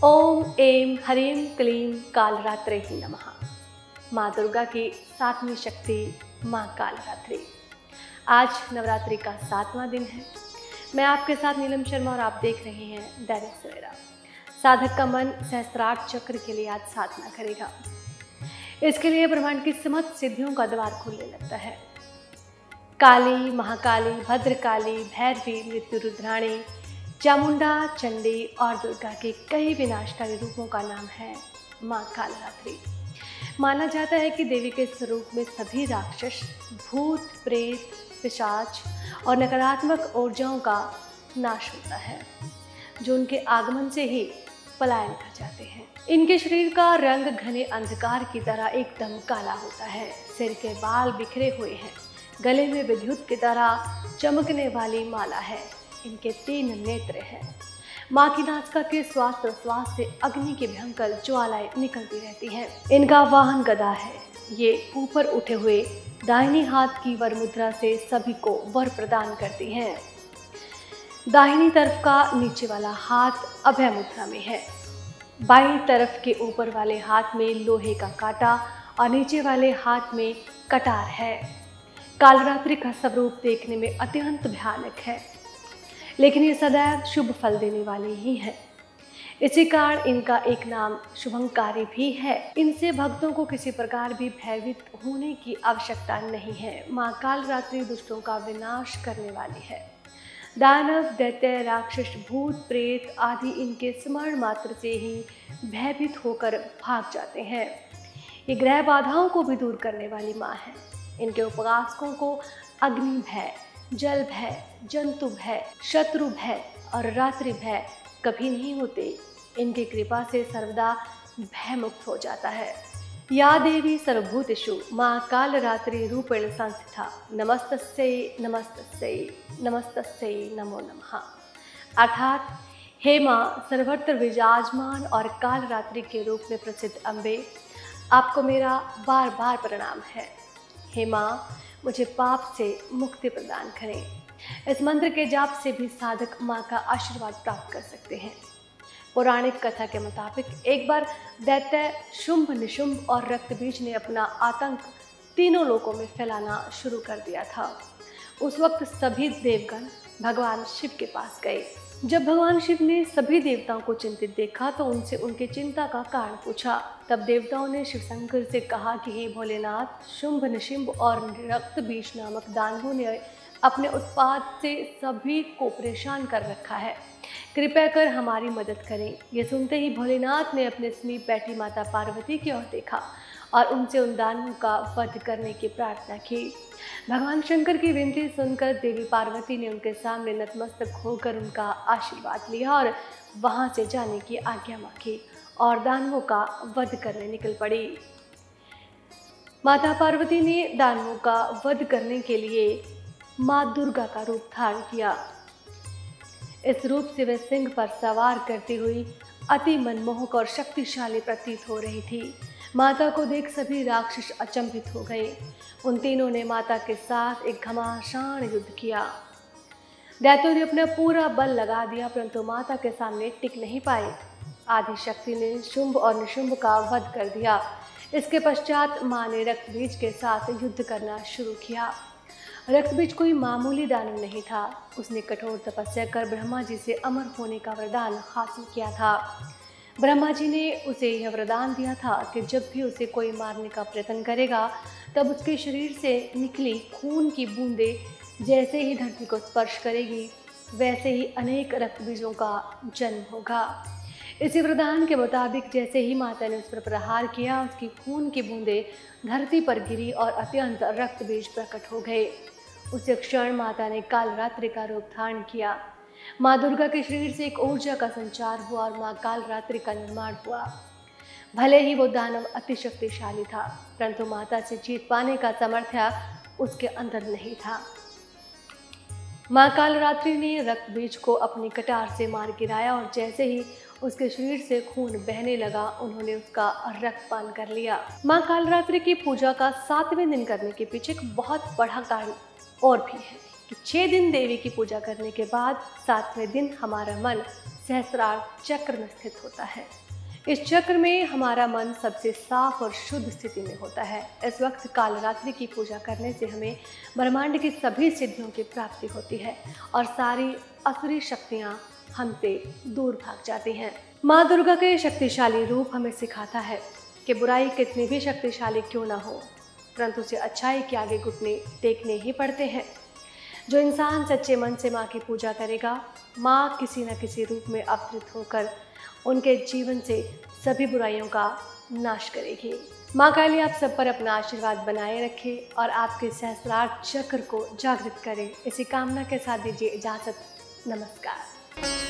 ओम ऐं ह्रीं क्लीं कालरात्रे नमः। माँ दुर्गा की सातवीं शक्ति माँ कालरात्रि। आज नवरात्रि का 7वां दिन है। मैं आपके साथ नीलम शर्मा और आप देख रहे हैं दैनिक सवेरा। साधक का मन सहस्त्रार्थ चक्र के लिए आज साधना करेगा। इसके लिए ब्रह्मांड की समस्त सिद्धियों का द्वार खुलने लगता है। काली, महाकाली, भद्रकाली, भैरवी, मृत्यु रुद्राणी, चामुंडा, चंडी और दुर्गा के कई विनाशकारी रूपों का नाम है माँ कालरात्रि। माना जाता है कि देवी के स्वरूप में सभी राक्षस, भूत, प्रेत, पिशाच और नकारात्मक ऊर्जाओं का नाश होता है, जो उनके आगमन से ही पलायन कर जाते हैं। इनके शरीर का रंग घने अंधकार की तरह एकदम काला होता है। सिर के बाल बिखरे हुए हैं। गले में विद्युत की तरह चमकने वाली माला है। इनके 3 नेत्र हैं। माँ की नासिका के श्वास प्रश्वास से अग्नि की भयंकर ज्वालाएं निकलती रहती हैं। इनका वाहन गदा है। ये ऊपर उठे हुए दाहिनी हाथ की वर मुद्रा से सभी को वर प्रदान करती हैं। दाहिनी तरफ का नीचे वाला हाथ अभय मुद्रा में है। बाईं तरफ के ऊपर वाले हाथ में लोहे का कांटा और नीचे वाले हाथ में कटार है। कालरात्रि का स्वरूप देखने में अत्यंत भयानक है, लेकिन ये सदैव शुभ फल देने वाले ही हैं। इसी कारण इनका एक नाम शुभंकारी भी है। इनसे भक्तों को किसी प्रकार भी भयभीत होने की आवश्यकता नहीं है। माँ कालरात्रि दुष्टों का विनाश करने वाली है। दानव, दैत्य, राक्षस, भूत, प्रेत आदि इनके स्मरण मात्र से ही भयभीत होकर भाग जाते हैं। ये ग्रह बाधाओं को भी दूर करने वाली माँ है। इनके उपासकों को अग्नि भय, जल भय, जंतु भय, शत्रु भय और रात्रि भय कभी नहीं होते। इनकी कृपा से सर्वदा भय मुक्त हो जाता है। या देवी सर्वभूतेषु माँ कालरात्रि रूपेण संस्थिता नमस्तस्यै नमस्तस्यै नमस्तस्यै नमो नमः। अर्थात हे माँ सर्वत्र विराजमान और कालरात्रि के रूप में प्रसिद्ध अम्बे, आपको मेरा बार बार प्रणाम है। हे माँ, मुझे पाप से मुक्ति प्रदान करें। इस मंत्र के जाप से भी साधक माँ का आशीर्वाद प्राप्त कर सकते हैं। पौराणिक कथा के मुताबिक एक बार दैत्य शुंभ, निशुंभ और रक्तबीज ने अपना आतंक तीनों लोकों में फैलाना शुरू कर दिया था। उस वक्त सभी देवगण भगवान शिव के पास गए। जब भगवान शिव ने सभी देवताओं को चिंतित देखा तो उनसे उनकी चिंता का कारण पूछा। तब देवताओं ने शिव शंकर से कहा कि हे भोलेनाथ, शुंभ, निशुंभ और रक्तबीज नामक दानवों ने अपने उत्पात से सभी को परेशान कर रखा है। कृपया कर हमारी मदद करें। यह सुनते ही भोलेनाथ ने अपने समीप बैठी माता पार्वती की ओर देखा और उनसे उन दानवों का वध करने की प्रार्थना की। भगवान शंकर की विनती सुनकर देवी पार्वती ने उनके सामने नतमस्तक होकर उनका आशीर्वाद लिया और वहां से जाने की आज्ञा मांगी और दानवों का वध करने निकल पड़ी। माता पार्वती ने दानवों का वध करने के लिए माँ दुर्गा का रूप धारण किया। इस रूप से वे सिंह पर सवार करती हुई अति मनमोहक और शक्तिशाली प्रतीत हो रही थी। माता को देख सभी राक्षस अचंभित हो गए। उन तीनों ने माता के साथ एक घमासान युद्ध किया। दैत्यों ने अपना पूरा बल लगा दिया, परंतु माता के सामने टिक नहीं पाए। आदि शक्ति ने शुंभ और निशुंभ का वध कर दिया। इसके पश्चात माँ ने रक्तबीज के साथ युद्ध करना शुरू किया। रक्तबीज कोई मामूली दानव नहीं था। उसने कठोर तपस्या कर ब्रह्मा जी से अमर होने का वरदान हासिल किया था। ब्रह्मा जी ने उसे यह वरदान दिया था कि जब भी उसे कोई मारने का प्रयत्न करेगा तब उसके शरीर से निकली खून की बूंदें जैसे ही धरती को स्पर्श करेगी, वैसे ही अनेक रक्तबीजों का जन्म होगा। इसी वरदान के मुताबिक जैसे ही माता ने उस पर प्रहार किया, उसकी खून की बूंदें धरती पर गिरी और अत्यंत रक्तबीज प्रकट हो गए। उसी क्षण माता ने कालरात्रि का रूप धारण किया। माँ दुर्गा के शरीर से एक ऊर्जा का संचार हुआ और माँ कालरात्रि का निर्माण हुआ। भले ही वो दानव अति शक्तिशाली था, परंतु माता से जीत पाने का सामर्थ्य उसके अंदर नहीं था। माँ कालरात्रि ने रक्तबीज को अपनी कटार से मार गिराया और जैसे ही उसके शरीर से खून बहने लगा, उन्होंने उसका रक्तपान कर लिया। माँ कालरात्रि की पूजा का 7वें दिन करने के पीछे एक बहुत बड़ा कारण और भी है कि 6 दिन देवी की पूजा करने के बाद 7वें दिन हमारा मन सहस्रार चक्र में स्थित होता है। इस चक्र में हमारा मन सबसे साफ और शुद्ध स्थिति में होता है। इस वक्त कालरात्रि की पूजा करने से हमें ब्रह्मांड की सभी सिद्धियों की प्राप्ति होती है और सारी असुरी शक्तियाँ हमसे दूर भाग जाती हैं। माँ दुर्गा के शक्तिशाली रूप हमें सिखाता है कि बुराई कितनी भी शक्तिशाली क्यों ना हो, परंतु उसे अच्छाई के आगे घुटने टेकने ही पड़ते हैं। जो इंसान सच्चे मन से माँ की पूजा करेगा, माँ किसी न किसी रूप में अवतरित होकर उनके जीवन से सभी बुराइयों का नाश करेगी। माँ काली आप सब पर अपना आशीर्वाद बनाए रखे और आपके सहस्रार चक्र को जागृत करे। इसी कामना के साथ दीजिए इजाजत। नमस्कार।